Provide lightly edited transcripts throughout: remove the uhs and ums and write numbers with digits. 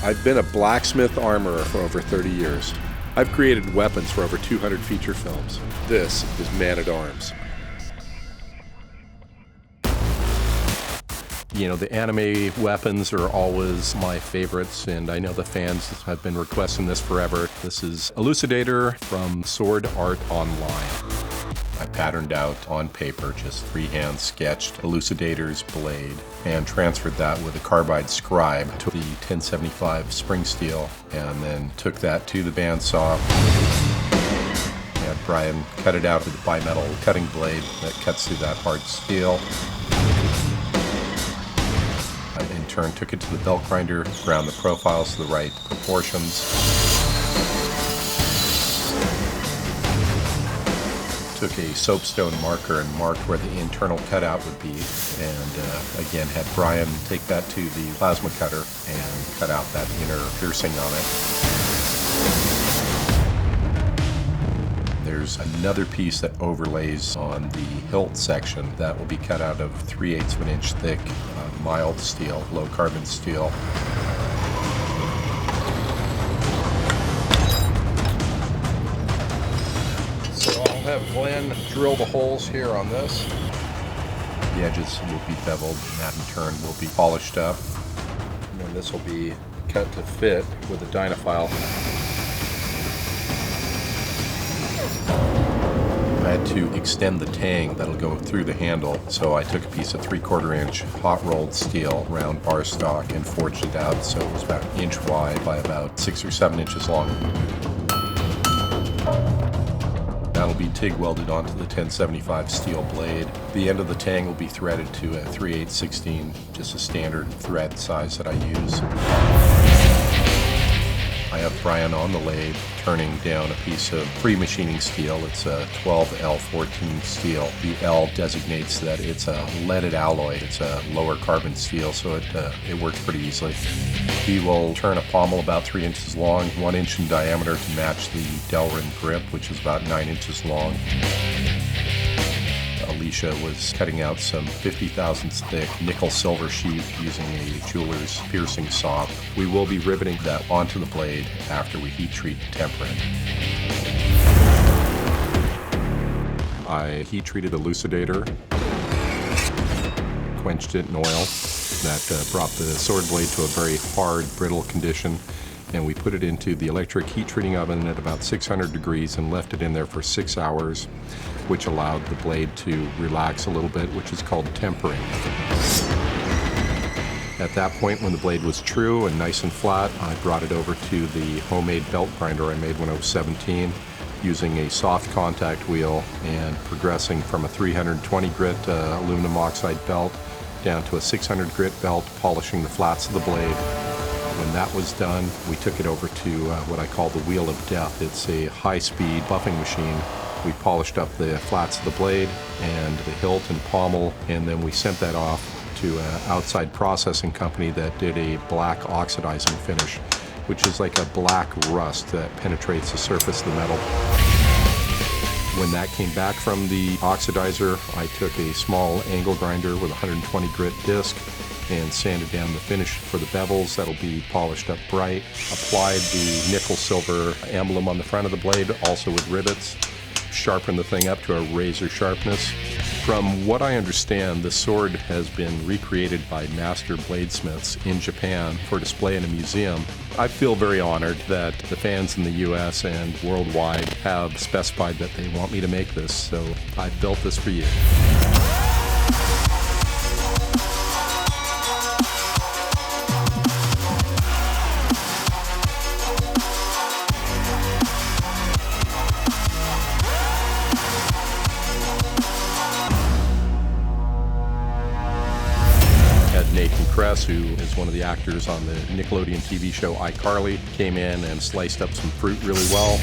I've been a blacksmith armorer for over 30 years. I've created weapons for over 200 feature films. This is Man-at-Arms. You know, the anime weapons are always my favorites, and I know the fans have been requesting this forever. This is Elucidator from Sword Art Online. I patterned out on paper, just freehand sketched Elucidator's blade and transferred that with a carbide scribe to the 1075 spring steel, and then took that to the bandsaw. Had Brian cut it out with a bimetal cutting blade that cuts through that hard steel. I in turn took it to the belt grinder, ground the profiles to the right proportions. Took a soapstone marker and marked where the internal cutout would be, and again had Brian take that to the plasma cutter and cut out that inner piercing on it. There's another piece that overlays on the hilt section that will be cut out of 3/8 of an inch thick mild steel, low carbon steel. So I'll have Glenn drill the holes here on this. The edges will be beveled, and that in turn will be polished up. And then this will be cut to fit with a Dynafile. I had to extend the tang that'll go through the handle, so I took a piece of 3/4 inch hot rolled steel round bar stock and forged it out so it was about an inch wide by about 6 or 7 inches long. That'll be TIG welded onto the 1075 steel blade. The end of the tang will be threaded to a 3/8/16, just a standard thread size that I use. I have Brian on the lathe turning down a piece of pre-machining steel. It's a 12L14 steel. The L designates that it's a leaded alloy. It's a lower carbon steel, so it works pretty easily. We will turn a pommel about 3 inches long, 1 inch in diameter to match the Delrin grip, which is about 9 inches long. Alicia was cutting out some 50 thousandths thick nickel silver sheet using a jeweler's piercing saw. We will be riveting that onto the blade after we heat treat and temper it. I heat treated Elucidator, quenched it in oil. That brought the sword blade to a very hard, brittle condition, and we put it into the electric heat treating oven at about 600 degrees and left it in there for 6 hours, which allowed the blade to relax a little bit, which is called tempering. At that point, when the blade was true and nice and flat, I brought it over to the homemade belt grinder I made when I was 17, using a soft contact wheel and progressing from a 320 grit aluminum oxide belt down to a 600 grit belt, polishing the flats of the blade. When that was done, we took it over to what I call the Wheel of Death. It's a high-speed buffing machine. We polished up the flats of the blade and the hilt and pommel, and then we sent that off to an outside processing company that did a black oxidizing finish, which is like a black rust that penetrates the surface of the metal. When that came back from the oxidizer, I took a small angle grinder with a 120 grit disc and sanded down the finish for the bevels. That'll be polished up bright. Applied the nickel silver emblem on the front of the blade, also with rivets. Sharpened the thing up to a razor sharpness. From what I understand, the sword has been recreated by master bladesmiths in Japan for display in a museum. I feel very honored that the fans in the US and worldwide have specified that they want me to make this, so I built this for you. Nathan Kress, who is one of the actors on the Nickelodeon TV show iCarly, came in and sliced up some fruit really well.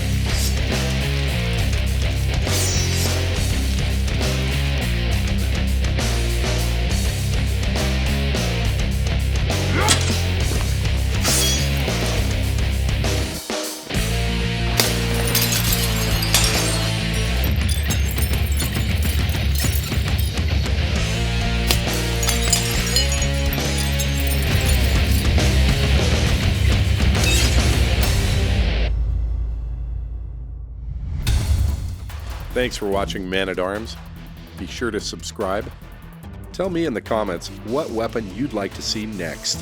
Thanks for watching Man at Arms. Be sure to subscribe. Tell me in the comments what weapon you'd like to see next.